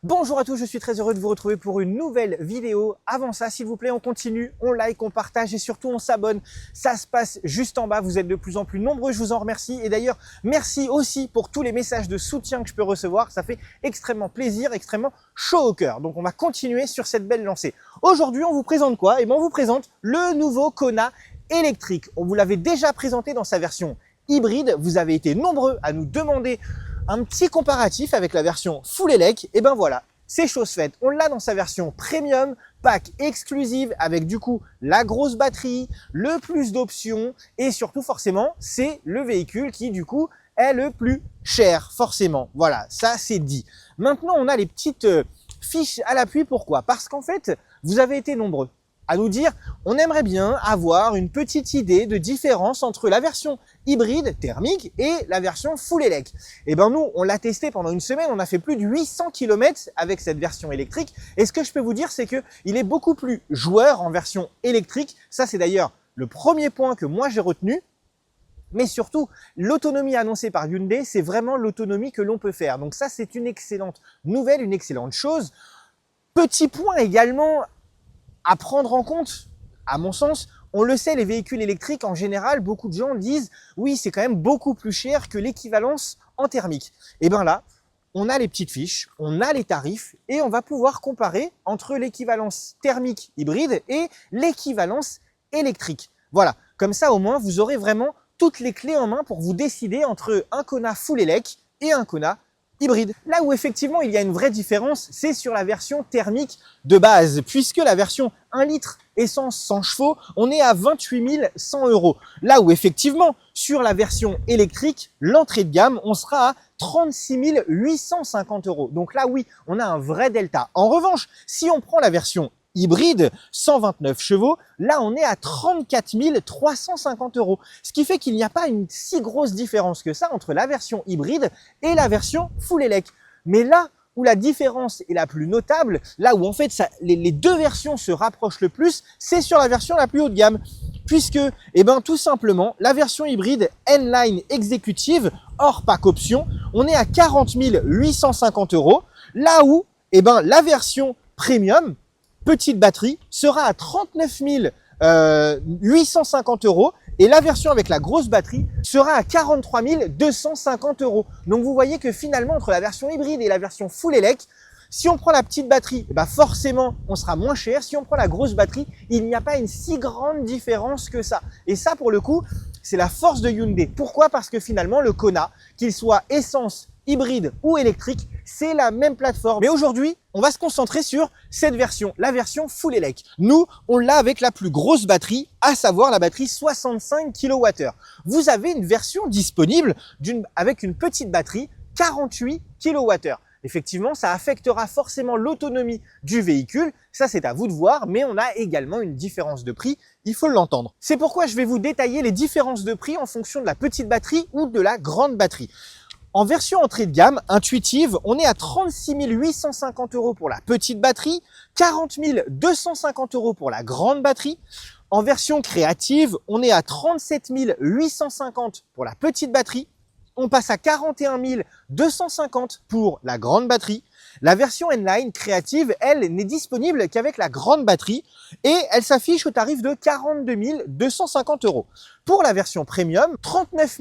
Bonjour à tous, je suis très heureux de vous retrouver pour une nouvelle vidéo. Avant ça, s'il vous plaît, on continue, on like, on partage et surtout on s'abonne. Ça se passe juste en bas, vous êtes de plus en plus nombreux, je vous en remercie. Et d'ailleurs, merci aussi pour tous les messages de soutien que je peux recevoir. Ça fait extrêmement plaisir, extrêmement chaud au cœur. Donc on va continuer sur cette belle lancée. Aujourd'hui, on vous présente quoi? Eh bien, on vous présente le nouveau Kona électrique. On vous l'avait déjà présenté dans sa version hybride. Vous avez été nombreux à nous demander un petit comparatif avec la version Full Elec, et ben voilà, c'est chose faite. On l'a dans sa version Premium, pack exclusive avec du coup la grosse batterie, le plus d'options et surtout forcément, c'est le véhicule qui du coup est le plus cher forcément. Voilà, ça c'est dit. Maintenant, on a les petites fiches à l'appui. Pourquoi? Parce qu'en fait, vous avez été nombreux à nous dire on aimerait bien avoir une petite idée de différence entre la version hybride thermique et la version full élec. Et ben nous, on l'a testé pendant une semaine, on a fait plus de 800 km avec cette version électrique. Et ce que je peux vous dire, c'est que il est beaucoup plus joueur en version électrique. Ça, c'est d'ailleurs le premier point que moi j'ai retenu. Mais surtout, l'autonomie annoncée par Hyundai, c'est vraiment l'autonomie que l'on peut faire. Donc ça, c'est une excellente nouvelle, une excellente chose. Petit point également à prendre en compte, à mon sens, on le sait, les véhicules électriques, en général, beaucoup de gens disent « oui, c'est quand même beaucoup plus cher que l'équivalence en thermique ». Et bien là, on a les petites fiches, on a les tarifs et on va pouvoir comparer entre l'équivalence thermique hybride et l'équivalence électrique. Voilà, comme ça au moins, vous aurez vraiment toutes les clés en main pour vous décider entre un Kona full élec et un Kona hybride. Là où effectivement il y a une vraie différence, c'est sur la version thermique de base, puisque la version 1 litre essence 100 chevaux, on est à 28 100 €. Là où effectivement sur la version électrique, l'entrée de gamme, on sera à 36 850 €. Donc là oui, on a un vrai delta. En revanche, si on prend la version hybride, 129 chevaux, là on est à 34 350 €. Ce qui fait qu'il n'y a pas une si grosse différence que ça entre la version hybride et la version full élec. Mais là où la différence est la plus notable, là où en fait les deux versions se rapprochent le plus, c'est sur la version la plus haut de gamme. Puisque, eh ben, tout simplement, la version hybride N-Line exécutive, hors pack option, on est à 40 850 €. Là où, eh ben, la version premium, petite batterie, sera à 39 850 € et la version avec la grosse batterie sera à 43 250 €. Donc vous voyez que finalement entre la version hybride et la version full élec, si on prend la petite batterie, bah forcément on sera moins cher. Si on prend la grosse batterie, il n'y a pas une si grande différence que ça. Et ça pour le coup, c'est la force de Hyundai. Pourquoi? Parce que finalement le Kona, qu'il soit essence, hybride ou électrique, c'est la même plateforme. Mais aujourd'hui, on va se concentrer sur cette version, la version full élec. Nous, on l'a avec la plus grosse batterie, à savoir la batterie 65 kWh. Vous avez une version disponible avec une petite batterie 48 kWh. Effectivement, ça affectera forcément l'autonomie du véhicule. Ça, c'est à vous de voir, mais on a également une différence de prix. Il faut l'entendre. C'est pourquoi je vais vous détailler les différences de prix en fonction de la petite batterie ou de la grande batterie. En version entrée de gamme, intuitive, on est à 36 850 € pour la petite batterie, 40 250 € pour la grande batterie. En version créative, on est à 37 850 € pour la petite batterie. On passe à 41 250 € pour la grande batterie. La version N-Line créative, elle, n'est disponible qu'avec la grande batterie et elle s'affiche au tarif de 42 250 €. Pour la version premium, 39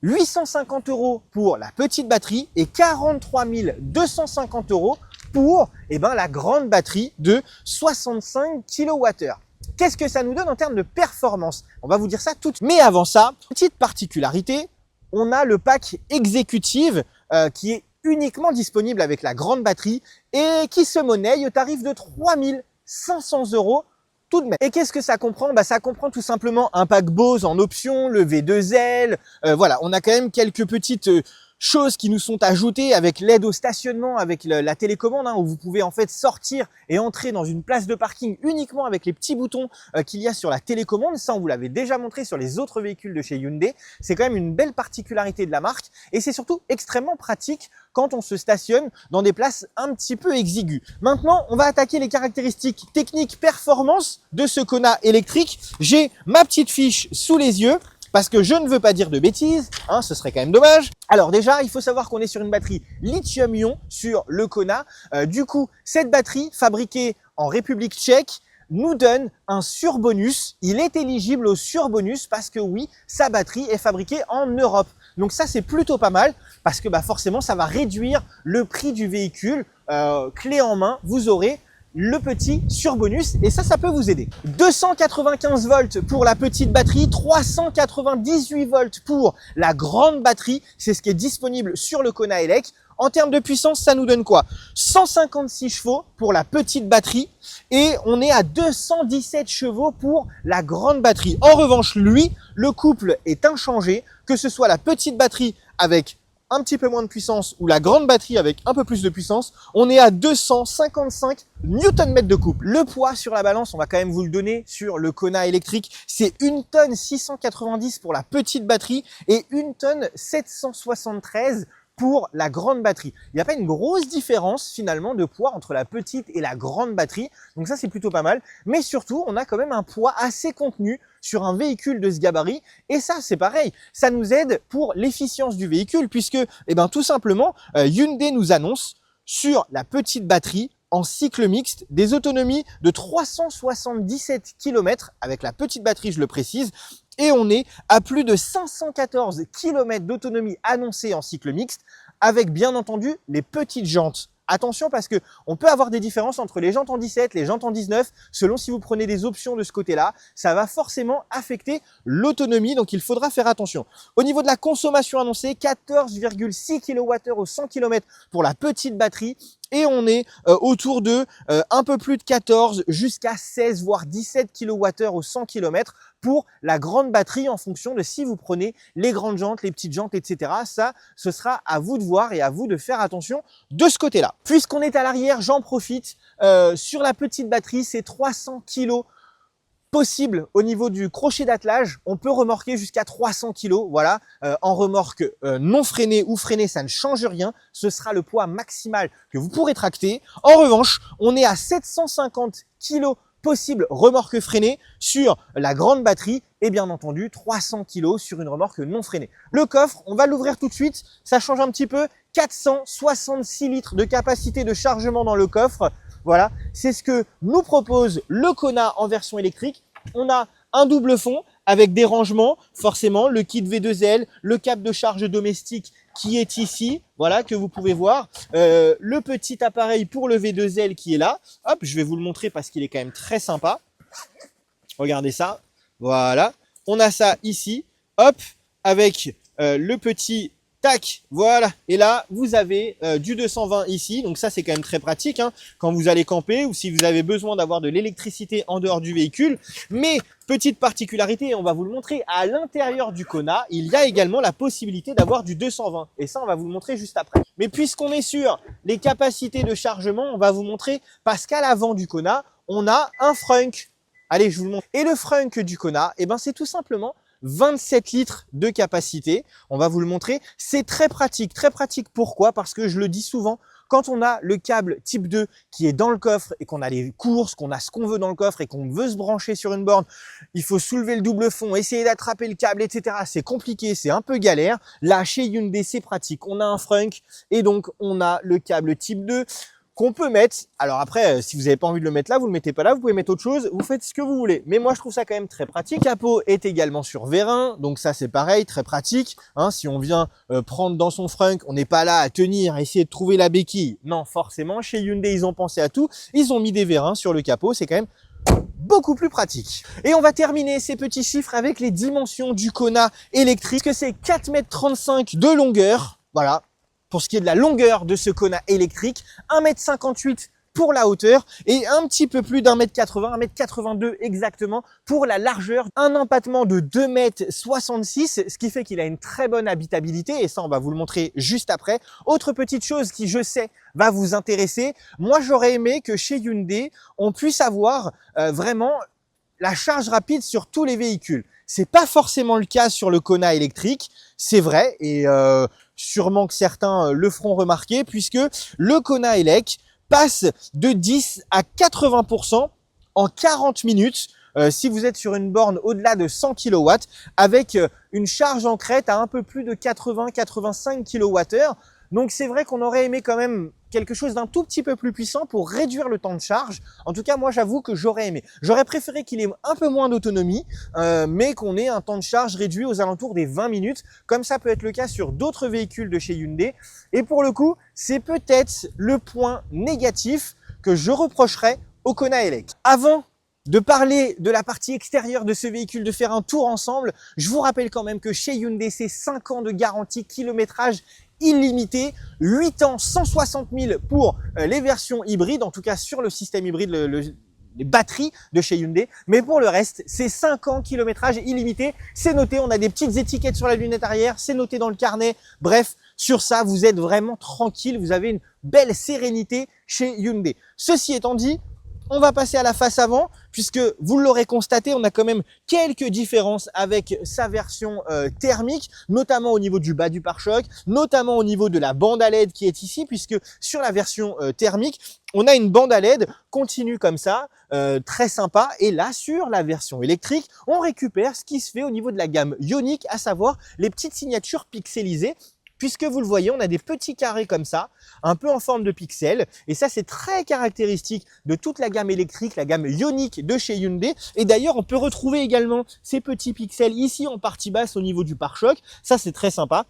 850 € pour la petite batterie et 43 250 € pour la grande batterie de 65 kWh. Qu'est-ce que ça nous donne en termes de performance? On va vous dire ça tout de suite. Mais avant ça, petite particularité, on a le pack exécutive qui est uniquement disponible avec la grande batterie et qui se monnaie au tarif de 3 500 € tout de même. Et qu'est-ce que ça comprend? Bah, ça comprend tout simplement un pack Bose en option, le V2L. Voilà, on a quand même quelques petites choses qui nous sont ajoutées avec l'aide au stationnement, avec la télécommande, où vous pouvez en fait sortir et entrer dans une place de parking uniquement avec les petits boutons qu'il y a sur la télécommande. Ça, on vous l'avait déjà montré sur les autres véhicules de chez Hyundai. C'est quand même une belle particularité de la marque et c'est surtout extrêmement pratique quand on se stationne dans des places un petit peu exiguës. Maintenant, on va attaquer les caractéristiques techniques performance de ce Kona électrique. J'ai ma petite fiche sous les yeux. parce que je ne veux pas dire de bêtises, hein, ce serait quand même dommage. Alors déjà, il faut savoir qu'on est sur une batterie lithium-ion sur le Kona. Du coup, cette batterie fabriquée en République tchèque nous donne un surbonus. Il est éligible au surbonus parce que oui, sa batterie est fabriquée en Europe. Donc ça, c'est plutôt pas mal parce que forcément, ça va réduire le prix du véhicule. Clé en main, vous aurez le petit surbonus et ça peut vous aider. 295 volts pour la petite batterie, 398 volts pour la grande batterie. C'est ce qui est disponible sur le Kona Elec. En termes de puissance, ça nous donne quoi? 156 chevaux pour la petite batterie et on est à 217 chevaux pour la grande batterie. En revanche, lui, le couple est inchangé, que ce soit la petite batterie avec un petit peu moins de puissance ou la grande batterie avec un peu plus de puissance, on est à 255 Nm de couple. Le poids sur la balance, on va quand même vous le donner sur le Kona électrique, c'est 1 tonne 690 pour la petite batterie et 1 tonne 773 pour la grande batterie. Il n'y a pas une grosse différence finalement de poids entre la petite et la grande batterie, donc ça c'est plutôt pas mal, mais surtout on a quand même un poids assez contenu sur un véhicule de ce gabarit, et ça c'est pareil, ça nous aide pour l'efficience du véhicule puisque tout simplement Hyundai nous annonce sur la petite batterie en cycle mixte des autonomies de 377 km avec la petite batterie, je le précise, et on est à plus de 514 km d'autonomie annoncée en cycle mixte avec bien entendu les petites jantes. Attention parce que on peut avoir des différences entre les jantes en 17, les jantes en 19, selon si vous prenez des options de ce côté-là, ça va forcément affecter l'autonomie, donc il faudra faire attention. Au niveau de la consommation annoncée, 14,6 kWh au 100 km pour la petite batterie, et on est autour de un peu plus de 14 jusqu'à 16 voire 17 kWh au 100 km pour la grande batterie en fonction de si vous prenez les grandes jantes, les petites jantes, etc. Ça, ce sera à vous de voir et à vous de faire attention de ce côté-là. Puisqu'on est à l'arrière, j'en profite. Sur la petite batterie, c'est 300 kg possible au niveau du crochet d'attelage. On peut remorquer jusqu'à 300 kg. Voilà, en remorque non freinée ou freinée, ça ne change rien. Ce sera le poids maximal que vous pourrez tracter. En revanche, on est à 750 kg possible remorque freinée sur la grande batterie et bien entendu 300 kg sur une remorque non freinée. Le coffre, on va l'ouvrir tout de suite. Ça change un petit peu. 466 litres de capacité de chargement dans le coffre. Voilà, c'est ce que nous propose le Kona en version électrique. On a un double fond avec des rangements, forcément, le kit V2L, le câble de charge domestique qui est ici, voilà, que vous pouvez voir. Le petit appareil pour le V2L qui est là. Hop, je vais vous le montrer parce qu'il est quand même très sympa. Regardez ça, voilà. On a ça ici, hop, avec le petit... Tac, voilà, et là vous avez du 220 ici, donc ça c'est quand même très pratique hein, quand vous allez camper ou si vous avez besoin d'avoir de l'électricité en dehors du véhicule. Mais petite particularité, on va vous le montrer, à l'intérieur du Kona, il y a également la possibilité d'avoir du 220 et ça on va vous le montrer juste après. Mais puisqu'on est sur les capacités de chargement, on va vous montrer parce qu'à l'avant du Kona, on a un frunk. Allez, je vous le montre. Et le frunk du Kona, c'est tout simplement 27 litres de capacité, on va vous le montrer. C'est très pratique. Pourquoi? Parce que je le dis souvent, quand on a le câble type 2 qui est dans le coffre et qu'on a les courses, qu'on a ce qu'on veut dans le coffre et qu'on veut se brancher sur une borne, il faut soulever le double fond, essayer d'attraper le câble, etc. C'est compliqué, c'est un peu galère. Là, chez Hyundai, c'est pratique. On a un frunk et donc on a le câble type 2 qu'on peut mettre. Alors après, si vous n'avez pas envie de le mettre là, vous le mettez pas là, vous pouvez mettre autre chose, vous faites ce que vous voulez. Mais moi, je trouve ça quand même très pratique. Le capot est également sur vérin, donc ça c'est pareil, très pratique. Hein, si on vient prendre dans son frunk, on n'est pas là à tenir, à essayer de trouver la béquille. Non, forcément, chez Hyundai, ils ont pensé à tout. Ils ont mis des vérins sur le capot, c'est quand même beaucoup plus pratique. Et on va terminer ces petits chiffres avec les dimensions du Kona électrique, que c'est 4,35 m de longueur. Voilà. Pour ce qui est de la longueur de ce Kona électrique, 1,58 m pour la hauteur et un petit peu plus d'1,80 m, 1,82 m exactement pour la largeur. Un empattement de 2,66 m, ce qui fait qu'il a une très bonne habitabilité et ça on va vous le montrer juste après. Autre petite chose qui je sais va vous intéresser, moi j'aurais aimé que chez Hyundai on puisse avoir vraiment la charge rapide sur tous les véhicules. C'est pas forcément le cas sur le Kona électrique, c'est vrai, et sûrement que certains le feront remarquer, puisque le Kona Elec passe de 10 à 80% en 40 minutes. si vous êtes sur une borne au-delà de 100 kW avec une charge en crête à un peu plus de 80-85 kWh. Donc c'est vrai qu'on aurait aimé quand même quelque chose d'un tout petit peu plus puissant pour réduire le temps de charge. En tout cas, moi j'avoue que j'aurais aimé. J'aurais préféré qu'il ait un peu moins d'autonomie, mais qu'on ait un temps de charge réduit aux alentours des 20 minutes, comme ça peut être le cas sur d'autres véhicules de chez Hyundai. Et pour le coup, c'est peut-être le point négatif que je reprocherais au Kona Elect. Avant de parler de la partie extérieure de ce véhicule, de faire un tour ensemble, je vous rappelle quand même que chez Hyundai, c'est 5 ans de garantie kilométrage illimité, 8 ans, 160 000 pour les versions hybrides, en tout cas sur le système hybride, les batteries de chez Hyundai. Mais pour le reste, c'est 5 ans kilométrage illimité. C'est noté, on a des petites étiquettes sur la lunette arrière, c'est noté dans le carnet. Bref, sur ça, vous êtes vraiment tranquille, vous avez une belle sérénité chez Hyundai. Ceci étant dit, on va passer à la face avant, puisque vous l'aurez constaté, on a quand même quelques différences avec sa version thermique, notamment au niveau du bas du pare-choc, notamment au niveau de la bande à LED qui est ici, puisque sur la version thermique, on a une bande à LED continue comme ça, très sympa. Et là, sur la version électrique, on récupère ce qui se fait au niveau de la gamme Ioniq, à savoir les petites signatures pixelisées. Puisque vous le voyez, on a des petits carrés comme ça, un peu en forme de pixels. Et ça, c'est très caractéristique de toute la gamme électrique, la gamme Ioniq de chez Hyundai. Et d'ailleurs, on peut retrouver également ces petits pixels ici en partie basse au niveau du pare-choc. Ça, c'est très sympa.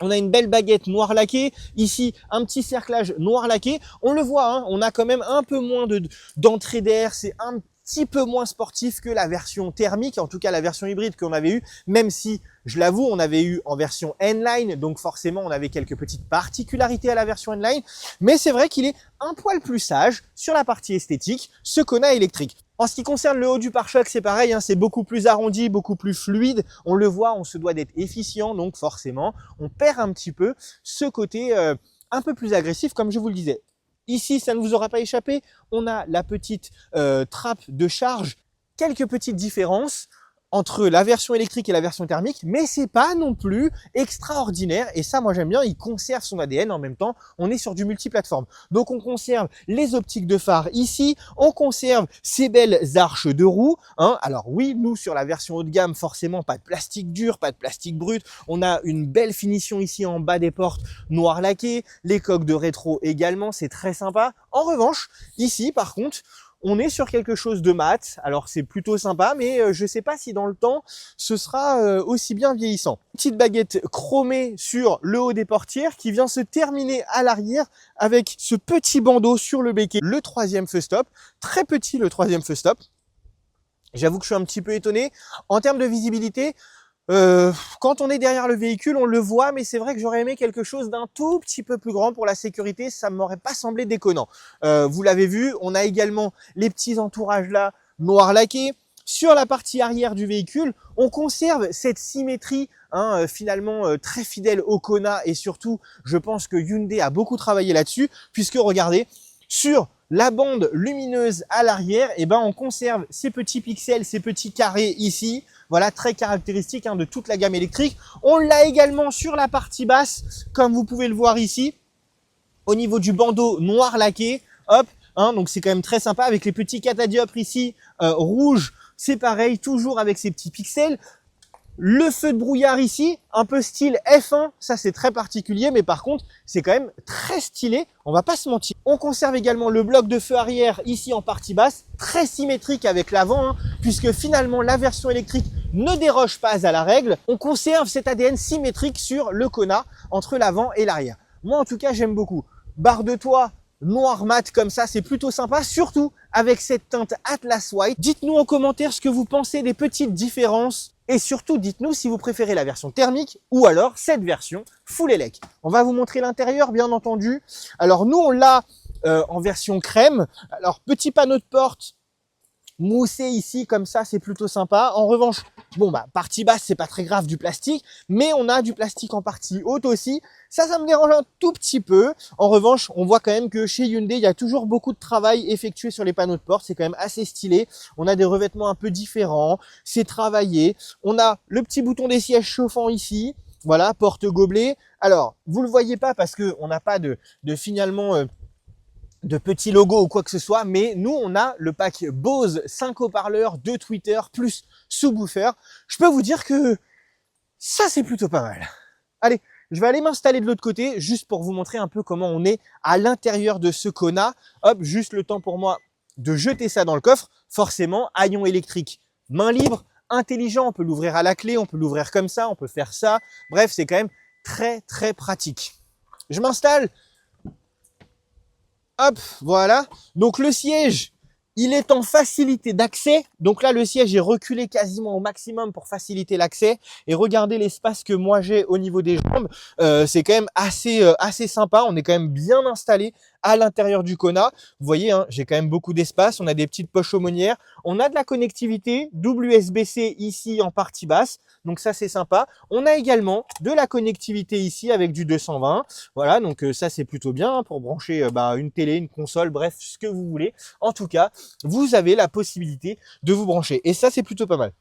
On a une belle baguette noire laquée, ici un petit cerclage noir laqué. On le voit, hein, on a quand même un peu moins d'entrée d'air, c'est un petit peu moins sportif que la version thermique, en tout cas la version hybride qu'on avait eue, même si, je l'avoue, on avait eu en version N-Line, donc forcément on avait quelques petites particularités à la version N-Line, mais c'est vrai qu'il est un poil plus sage sur la partie esthétique, ce Kona électrique. En ce qui concerne le haut du pare-choc, c'est pareil, hein, c'est beaucoup plus arrondi, beaucoup plus fluide. On le voit, on se doit d'être efficient, donc forcément, on perd un petit peu ce côté un peu plus agressif, comme je vous le disais. Ici, ça ne vous aura pas échappé, on a la petite trappe de charge, quelques petites différences entre la version électrique et la version thermique, mais c'est pas non plus extraordinaire. Et ça, moi j'aime bien, il conserve son ADN en même temps. On est sur du multiplateforme. Donc on conserve les optiques de phare ici, on conserve ces belles arches de roue. Hein. Alors oui, nous sur la version haut de gamme, forcément pas de plastique dur, pas de plastique brut. On a une belle finition ici en bas des portes noir laqué, les coques de rétro également, c'est très sympa. En revanche, ici par contre, on est sur quelque chose de mat, alors c'est plutôt sympa, mais je ne sais pas si dans le temps, ce sera aussi bien vieillissant. Petite baguette chromée sur le haut des portières qui vient se terminer à l'arrière avec ce petit bandeau sur le béquet. Le troisième feu stop, très petit le troisième feu stop. J'avoue que je suis un petit peu étonné. En termes de visibilité, quand on est derrière le véhicule, on le voit, mais c'est vrai que j'aurais aimé quelque chose d'un tout petit peu plus grand pour la sécurité. Ça ne m'aurait pas semblé déconnant. Vous l'avez vu, on a également les petits entourages là, noir laqué. Sur la partie arrière du véhicule, on conserve cette symétrie, hein, finalement très fidèle au Kona, et surtout, je pense que Hyundai a beaucoup travaillé là-dessus, puisque regardez, sur la bande lumineuse à l'arrière, eh ben, on conserve ces petits pixels, ces petits carrés ici. Voilà, très caractéristique, hein, de toute la gamme électrique. On l'a également sur la partie basse, comme vous pouvez le voir ici, au niveau du bandeau noir laqué. Hop, hein, donc c'est quand même très sympa avec les petits catadioptres ici, rouges. C'est pareil, toujours avec ces petits pixels. Le feu de brouillard ici, un peu style F1, ça c'est très particulier, mais par contre, c'est quand même très stylé, on va pas se mentir. On conserve également le bloc de feu arrière ici en partie basse, très symétrique avec l'avant, hein, puisque finalement la version électrique ne déroge pas à la règle. On conserve cet ADN symétrique sur le Kona, entre l'avant et l'arrière. Moi en tout cas, j'aime beaucoup. Barre de toit noir mat comme ça, c'est plutôt sympa, surtout avec cette teinte Atlas White. Dites-nous en commentaire ce que vous pensez des petites différences. Et surtout, dites-nous si vous préférez la version thermique ou alors cette version full élec. On va vous montrer l'intérieur, bien entendu. Alors nous, on l'a en version crème. Alors, petit panneau de porte moussé ici, comme ça, c'est plutôt sympa. En revanche, bon, bah, partie basse, c'est pas très grave du plastique, mais on a du plastique en partie haute aussi. Ça me dérange un tout petit peu. En revanche, on voit quand même que chez Hyundai, il y a toujours beaucoup de travail effectué sur les panneaux de porte. C'est quand même assez stylé. On a des revêtements un peu différents. C'est travaillé. On a le petit bouton des sièges chauffants ici. Voilà, porte gobelet. Alors, vous le voyez pas parce que on n'a pas de finalement de petits logos ou quoi que ce soit, mais nous, on a le pack Bose 5 haut-parleurs, 2 tweeters, plus sous-woofer. Je peux vous dire que ça, c'est plutôt pas mal. Allez, je vais aller m'installer de l'autre côté, juste pour vous montrer un peu comment on est à l'intérieur de ce Kona. Hop, juste le temps pour moi de jeter ça dans le coffre. Forcément, haillon électrique, main libre, intelligent, on peut l'ouvrir à la clé, on peut l'ouvrir comme ça, on peut faire ça. Bref, c'est quand même très, très pratique. Je m'installe. Hop, voilà. Donc le siège, il est en facilité d'accès. Donc là, le siège est reculé quasiment au maximum pour faciliter l'accès. Et regardez l'espace que moi j'ai au niveau des jambes. C'est quand même assez sympa. On est quand même bien installé à l'intérieur du Kona. Vous voyez, hein, j'ai quand même beaucoup d'espace. On a des petites poches aumônières. On a de la connectivité USB-C ici en partie basse. Donc ça, c'est sympa. On a également de la connectivité ici avec du 220. Voilà, donc ça, c'est plutôt bien pour brancher une télé, une console, bref, ce que vous voulez. En tout cas, vous avez la possibilité de vous brancher. Et ça, c'est plutôt pas mal.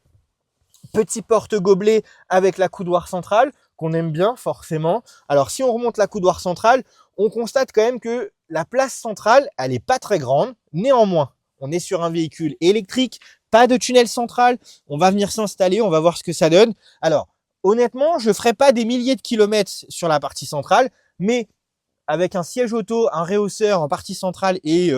Petit porte-gobelet avec la coudoir centrale, qu'on aime bien forcément. Alors, si on remonte la coudoir centrale, on constate quand même que la place centrale, elle n'est pas très grande. Néanmoins, on est sur un véhicule électrique, pas de tunnel central. On va venir s'installer, on va voir ce que ça donne. Alors, honnêtement, je ne ferai pas des milliers de kilomètres sur la partie centrale, mais avec un siège auto, un rehausseur en partie centrale et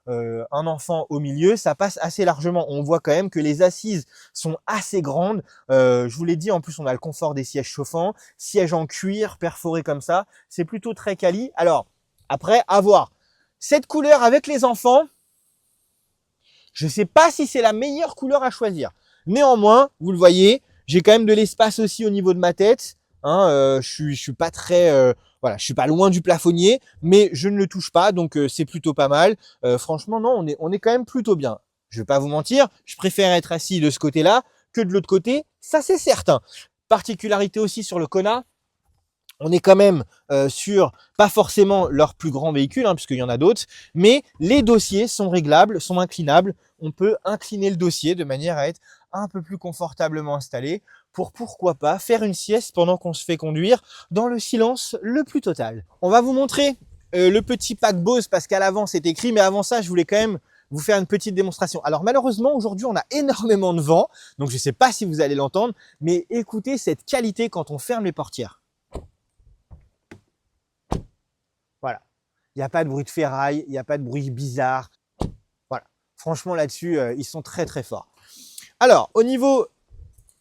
un enfant au milieu, ça passe assez largement. On voit quand même que les assises sont assez grandes. Je vous l'ai dit, en plus, on a le confort des sièges chauffants, sièges en cuir perforés comme ça. C'est plutôt très quali. Alors, après, à voir. Cette couleur avec les enfants, je ne sais pas si c'est la meilleure couleur à choisir. Néanmoins, vous le voyez, j'ai quand même de l'espace aussi au niveau de ma tête. Hein, je suis pas très, voilà, je suis pas loin du plafonnier, mais je ne le touche pas, donc c'est plutôt pas mal. Franchement, non, on est quand même plutôt bien. Je vais pas vous mentir, je préfère être assis de ce côté-là que de l'autre côté, ça c'est certain. Particularité aussi sur le Kona, on est quand même sur pas forcément leur plus grand véhicule, hein, puisqu'il y en a d'autres, mais les dossiers sont réglables, sont inclinables. On peut incliner le dossier de manière à être un peu plus confortablement installé pour pourquoi pas faire une sieste pendant qu'on se fait conduire dans le silence le plus total. On va vous montrer le petit pack Bose parce qu'à l'avant c'est écrit, mais avant ça je voulais quand même vous faire une petite démonstration. Alors malheureusement aujourd'hui on a énormément de vent, donc je ne sais pas si vous allez l'entendre, mais écoutez cette qualité quand on ferme les portières. Voilà, il n'y a pas de bruit de ferraille, il n'y a pas de bruit bizarre. Voilà, franchement là-dessus, ils sont très très forts. Alors, au niveau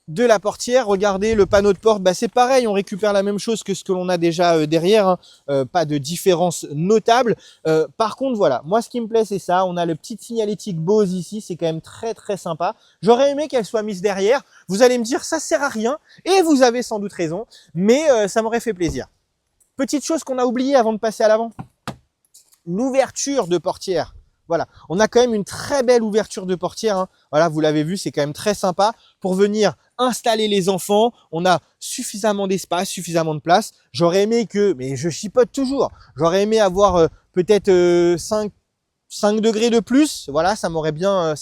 de la portière, regardez le panneau de porte, c'est pareil, on récupère la même chose que ce que l'on a déjà derrière, hein. Pas de différence notable. Par contre, voilà, moi ce qui me plaît c'est ça, on a le petit signalétique Bose ici, c'est quand même très très sympa. J'aurais aimé qu'elle soit mise derrière, vous allez me dire ça sert à rien, et vous avez sans doute raison, mais ça m'aurait fait plaisir. Petite chose qu'on a oublié avant de passer à l'avant, l'ouverture de portière. Voilà, on a quand même une très belle ouverture de portière, hein. Voilà, vous l'avez vu, c'est quand même très sympa pour venir installer les enfants. On a suffisamment d'espace, suffisamment de place. J'aurais aimé que, mais je chipote toujours, j'aurais aimé avoir peut-être 5 degrés de plus. Voilà, ça m'aurait bien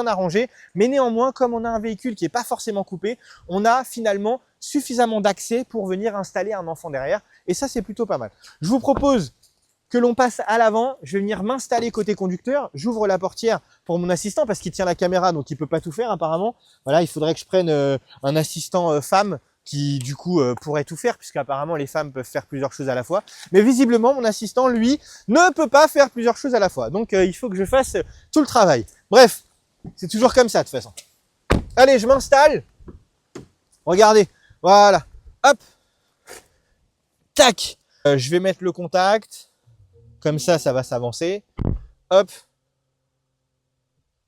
arrangé. Mais néanmoins, comme on a un véhicule qui n'est pas forcément coupé, on a finalement suffisamment d'accès pour venir installer un enfant derrière. Et ça, c'est plutôt pas mal. Je vous propose que l'on passe à l'avant. Je vais venir m'installer côté conducteur. J'ouvre la portière pour mon assistant parce qu'il tient la caméra, donc il peut pas tout faire apparemment. Voilà, il faudrait que je prenne un assistant femme qui du coup pourrait tout faire, puisqu'apparemment les femmes peuvent faire plusieurs choses à la fois. Mais visiblement, mon assistant, lui, ne peut pas faire plusieurs choses à la fois. Donc il faut que je fasse tout le travail. Bref, c'est toujours comme ça de toute façon. Allez, je m'installe. Regardez, voilà. Hop. Tac. Je vais mettre le contact. Comme ça, ça va s'avancer. Hop.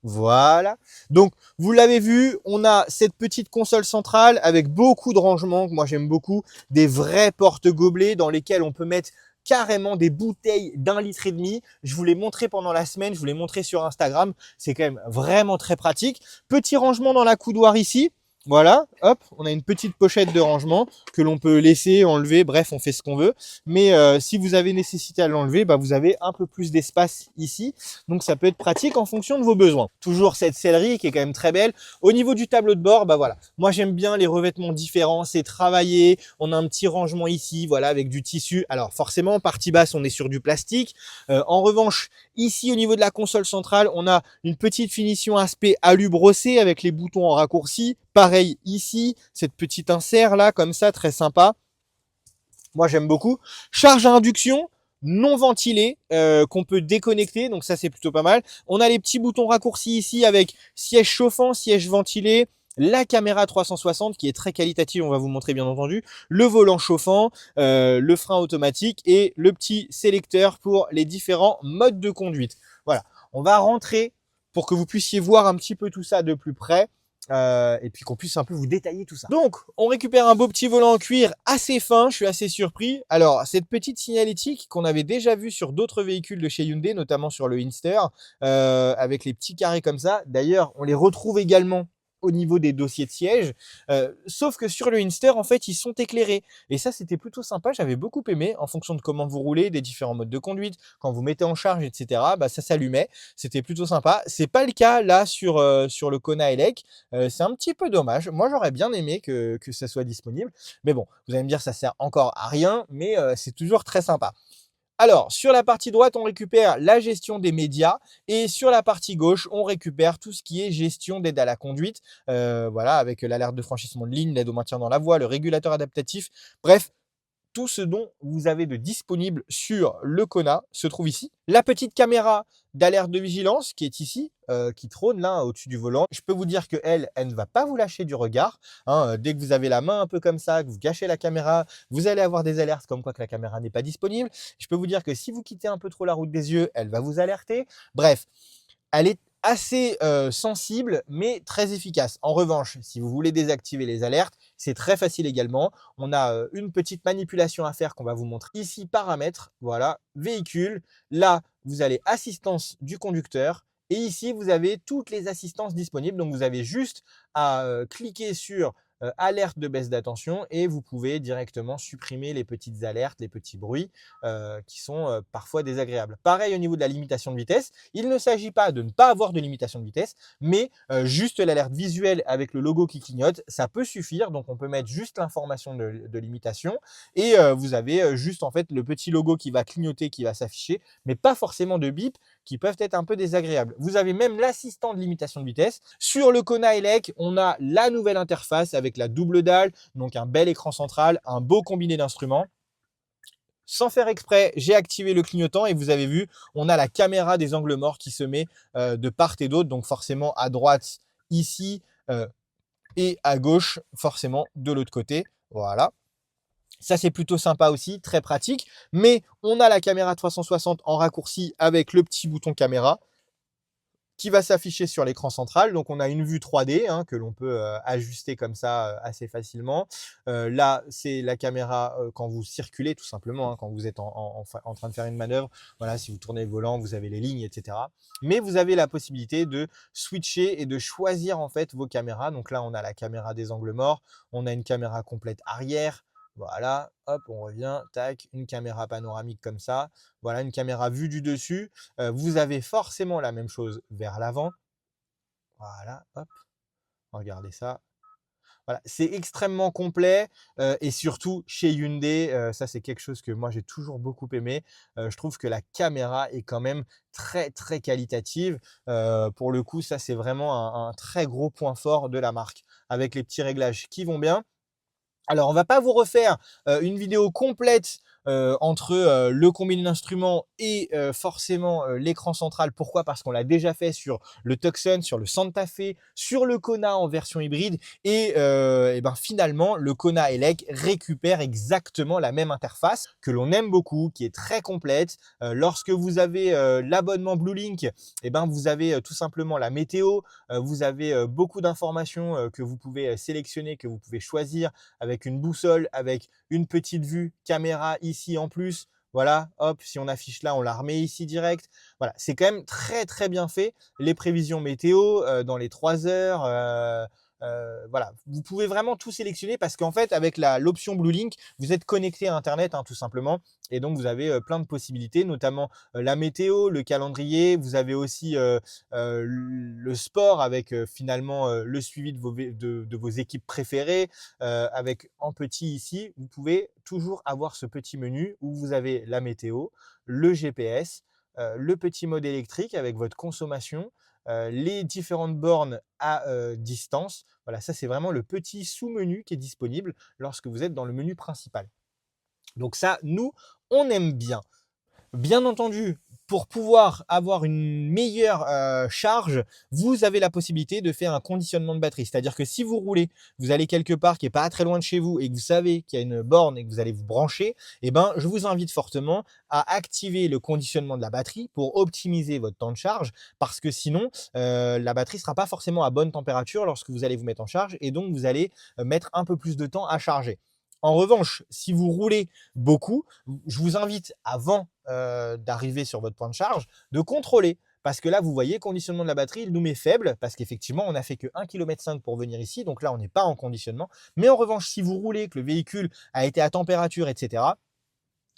Voilà. Donc, vous l'avez vu, on a cette petite console centrale avec beaucoup de rangements, que moi j'aime beaucoup, des vrais porte-gobelets dans lesquels on peut mettre carrément des bouteilles d'1,5 litre. Je vous l'ai montré pendant la semaine, je vous l'ai montré sur Instagram. C'est quand même vraiment très pratique. Petit rangement dans la coudoir ici. Voilà, hop, on a une petite pochette de rangement que l'on peut laisser, enlever, bref, on fait ce qu'on veut. Mais si vous avez nécessité à l'enlever, bah, vous avez un peu plus d'espace ici. Donc ça peut être pratique en fonction de vos besoins. Toujours cette sellerie qui est quand même très belle. Au niveau du tableau de bord, bah voilà, moi j'aime bien les revêtements différents, c'est travaillé. On a un petit rangement ici, voilà, avec du tissu. Alors forcément, partie basse, on est sur du plastique. En revanche, ici au niveau de la console centrale, on a une petite finition aspect alu brossé avec les boutons en raccourci. Pareil ici, cette petite insert là, comme ça, très sympa. Moi, j'aime beaucoup. Charge à induction non ventilée qu'on peut déconnecter, donc ça c'est plutôt pas mal. On a les petits boutons raccourcis ici avec siège chauffant, siège ventilé, la caméra 360 qui est très qualitative, on va vous montrer bien entendu, le volant chauffant, le frein automatique et le petit sélecteur pour les différents modes de conduite. Voilà, on va rentrer pour que vous puissiez voir un petit peu tout ça de plus près. Et puis qu'on puisse un peu vous détailler tout ça. Donc, on récupère un beau petit volant en cuir assez fin, je suis assez surpris. Alors, cette petite signalétique qu'on avait déjà vue sur d'autres véhicules de chez Hyundai, notamment sur le Inster, avec les petits carrés comme ça. D'ailleurs, on les retrouve également au niveau des dossiers de siège, sauf que sur le Inster, en fait, ils sont éclairés. Et ça, c'était plutôt sympa, j'avais beaucoup aimé, en fonction de comment vous roulez, des différents modes de conduite, quand vous mettez en charge, etc., bah, ça s'allumait, c'était plutôt sympa. C'est pas le cas là sur le Kona Elec. C'est un petit peu dommage. Moi, j'aurais bien aimé que ça soit disponible. Mais bon, vous allez me dire, ça sert encore à rien, mais c'est toujours très sympa. Alors, sur la partie droite, on récupère la gestion des médias et sur la partie gauche, on récupère tout ce qui est gestion d'aide à la conduite. Voilà, avec l'alerte de franchissement de ligne, l'aide au maintien dans la voie, le régulateur adaptatif. Bref, tout ce dont vous avez de disponible sur le Kona se trouve ici. La petite caméra d'alerte de vigilance qui est ici, qui trône là au-dessus du volant. Je peux vous dire que elle ne va pas vous lâcher du regard. Hein, dès que vous avez la main un peu comme ça, que vous gâchez la caméra, vous allez avoir des alertes comme quoi que la caméra n'est pas disponible. Je peux vous dire que si vous quittez un peu trop la route des yeux, elle va vous alerter. Bref, elle est assez sensible, mais très efficace. En revanche, si vous voulez désactiver les alertes, c'est très facile également. On a une petite manipulation à faire qu'on va vous montrer ici. Paramètres, voilà, véhicule. Là, vous allez assistance du conducteur. Et ici, vous avez toutes les assistances disponibles. Donc, vous avez juste à cliquer sur alerte de baisse d'attention et vous pouvez directement supprimer les petites alertes, les petits bruits qui sont parfois désagréables. Pareil au niveau de la limitation de vitesse. Il ne s'agit pas de ne pas avoir de limitation de vitesse, mais juste l'alerte visuelle avec le logo qui clignote, ça peut suffire. Donc, on peut mettre juste l'information de limitation et vous avez juste en fait le petit logo qui va clignoter, qui va s'afficher, mais pas forcément de bip qui peuvent être un peu désagréables. Vous avez même l'assistant de limitation de vitesse. Sur le Kona Elec, on a la nouvelle interface avec la double dalle, donc un bel écran central, un beau combiné d'instruments. Sans faire exprès, j'ai activé le clignotant et vous avez vu, on a la caméra des angles morts qui se met de part et d'autre. Donc forcément à droite ici et à gauche forcément de l'autre côté. Voilà. Ça, c'est plutôt sympa aussi, très pratique. Mais on a la caméra 360 en raccourci avec le petit bouton caméra qui va s'afficher sur l'écran central. Donc, on a une vue 3D hein, que l'on peut ajuster comme ça assez facilement. Là, c'est la caméra quand vous circulez tout simplement, hein, quand vous êtes en train de faire une manœuvre. Voilà, si vous tournez le volant, vous avez les lignes, etc. Mais vous avez la possibilité de switcher et de choisir en fait vos caméras. Donc là, on a la caméra des angles morts. On a une caméra complète arrière. Voilà, hop, on revient, tac, une caméra panoramique comme ça. Voilà, une caméra vue du dessus. Vous avez forcément la même chose vers l'avant. Voilà, hop, regardez ça. Voilà, c'est extrêmement complet et surtout chez Hyundai, ça c'est quelque chose que moi j'ai toujours beaucoup aimé. Je trouve que la caméra est quand même très très qualitative. Pour le coup, ça c'est vraiment un très gros point fort de la marque avec les petits réglages qui vont bien. Alors, on va pas vous refaire une vidéo complète entre le combiné d'instruments et forcément l'écran central. Pourquoi? Parce qu'on l'a déjà fait sur le Tucson, sur le Santa Fe, sur le Kona en version hybride et ben finalement le Kona Elec récupère exactement la même interface que l'on aime beaucoup, qui est très complète. Lorsque vous avez l'abonnement Bluelink, et ben vous avez tout simplement la météo, vous avez beaucoup d'informations que vous pouvez sélectionner, que vous pouvez choisir avec une boussole, avec une petite vue caméra ici en plus. Voilà, hop, si on affiche là, on la remet ici direct. Voilà, c'est quand même très très bien fait. Les prévisions météo dans les 3 heures, Voilà, vous pouvez vraiment tout sélectionner parce qu'en fait, avec l'option Blue Link, vous êtes connecté à Internet, hein, tout simplement. Et donc, vous avez plein de possibilités, notamment la météo, le calendrier. Vous avez aussi le sport avec finalement le suivi de vos équipes préférées. Avec en petit ici, vous pouvez toujours avoir ce petit menu où vous avez la météo, le GPS, le petit mode électrique avec votre consommation, les différentes bornes à distance. Voilà, ça c'est vraiment le petit sous-menu qui est disponible lorsque vous êtes dans le menu principal. Donc ça, nous, on aime bien. Bien entendu, pour pouvoir avoir une meilleure charge, vous avez la possibilité de faire un conditionnement de batterie. C'est-à-dire que si vous roulez, vous allez quelque part qui est pas très loin de chez vous et que vous savez qu'il y a une borne et que vous allez vous brancher, eh ben, je vous invite fortement à activer le conditionnement de la batterie pour optimiser votre temps de charge parce que sinon, la batterie sera pas forcément à bonne température lorsque vous allez vous mettre en charge et donc vous allez mettre un peu plus de temps à charger. En revanche, si vous roulez beaucoup, je vous invite avant d'arriver sur votre point de charge de contrôler. Parce que là, vous voyez, conditionnement de la batterie, il nous met faible parce qu'effectivement, on n'a fait que 1,5 km pour venir ici. Donc là, on n'est pas en conditionnement. Mais en revanche, si vous roulez, que le véhicule a été à température, etc.,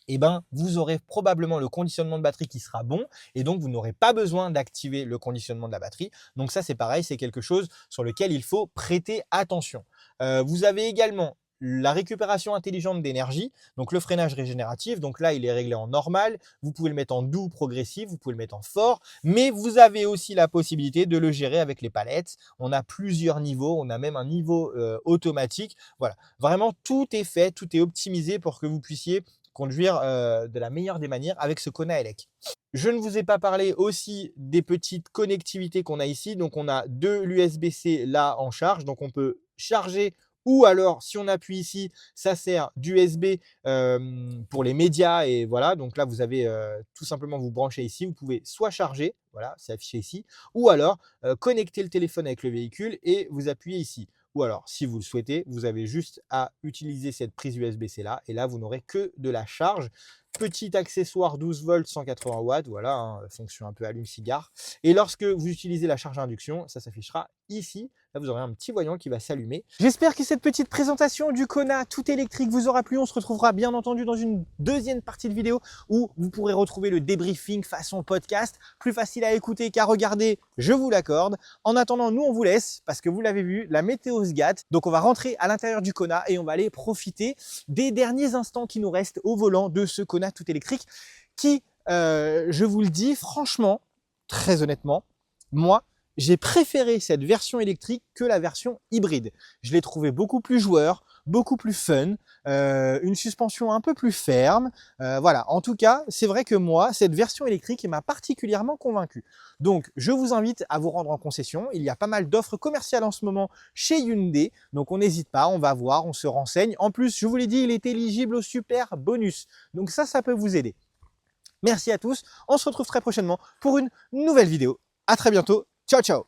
eh ben, vous aurez probablement le conditionnement de batterie qui sera bon et donc vous n'aurez pas besoin d'activer le conditionnement de la batterie. Donc ça, c'est pareil, c'est quelque chose sur lequel il faut prêter attention. Vous avez également la récupération intelligente d'énergie, donc le freinage régénératif. Donc là, il est réglé en normal. Vous pouvez le mettre en doux progressif, vous pouvez le mettre en fort, mais vous avez aussi la possibilité de le gérer avec les palettes. On a plusieurs niveaux, on a même un niveau automatique. Voilà, vraiment tout est fait, tout est optimisé pour que vous puissiez conduire de la meilleure des manières avec ce Kona Elec. Je ne vous ai pas parlé aussi des petites connectivités qu'on a ici. Donc, on a deux l'USB-C là en charge. Donc, on peut charger ou alors, si on appuie ici, ça sert d'USB pour les médias. Et voilà, donc là, vous avez tout simplement vous branchez ici. Vous pouvez soit charger, voilà, c'est affiché ici, ou alors connecter le téléphone avec le véhicule et vous appuyez ici. Ou alors, si vous le souhaitez, vous avez juste à utiliser cette prise USB-C là. Et là, vous n'aurez que de la charge. Petit accessoire 12 volts 180 watts, voilà, hein, fonction un peu allume-cigare. Et lorsque vous utilisez la charge induction, ça s'affichera ici. Là, vous aurez un petit voyant qui va s'allumer. J'espère que cette petite présentation du Kona tout électrique vous aura plu. On se retrouvera bien entendu dans une deuxième partie de vidéo où vous pourrez retrouver le débriefing façon podcast. Plus facile à écouter qu'à regarder, je vous l'accorde. En attendant, nous, on vous laisse parce que vous l'avez vu, la météo se gâte. Donc, on va rentrer à l'intérieur du Kona et on va aller profiter des derniers instants qui nous restent au volant de ce Kona tout électrique qui, je vous le dis franchement, très honnêtement, moi, j'ai préféré cette version électrique que la version hybride. Je l'ai trouvé beaucoup plus joueur, beaucoup plus fun, une suspension un peu plus ferme. Voilà, en tout cas, c'est vrai que moi, cette version électrique m'a particulièrement convaincu. Donc, je vous invite à vous rendre en concession. Il y a pas mal d'offres commerciales en ce moment chez Hyundai. Donc, on n'hésite pas, on va voir, on se renseigne. En plus, je vous l'ai dit, il est éligible au super bonus. Donc ça peut vous aider. Merci à tous. On se retrouve très prochainement pour une nouvelle vidéo. À très bientôt. Ciao, ciao.